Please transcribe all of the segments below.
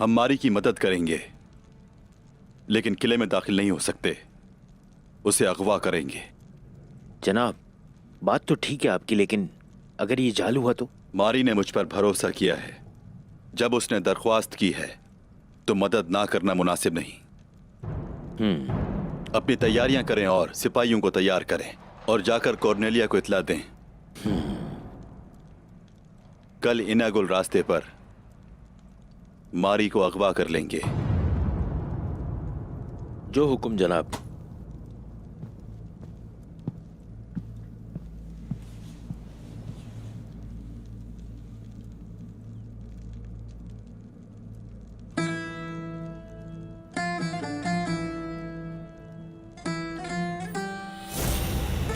हम मारी की मदद करेंगे, लेकिन किले में दाखिल नहीं हो सकते। उसे अगवा करेंगे। जनाब, बात तो ठीक है आपकी, लेकिन अगर ये जाल हुआ तो? मारी ने मुझ पर भरोसा किया है। जब उसने दरख्वास्त की है तो मदद ना करना मुनासिब नहीं। अपनी तैयारियां करें और सिपाहियों को तैयार करें और जाकर कॉर्नेलिया को इत्ला दें। कल इनागुल रास्ते पर मारी को अगवा कर लेंगे। जो हुक्म जनाब।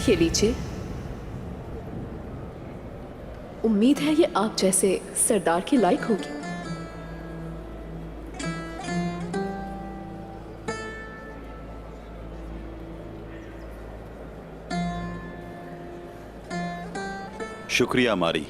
ये लीजिए। उम्मीद है ये आप जैसे सरदार के लायक होगी। शुक्रिया मारी।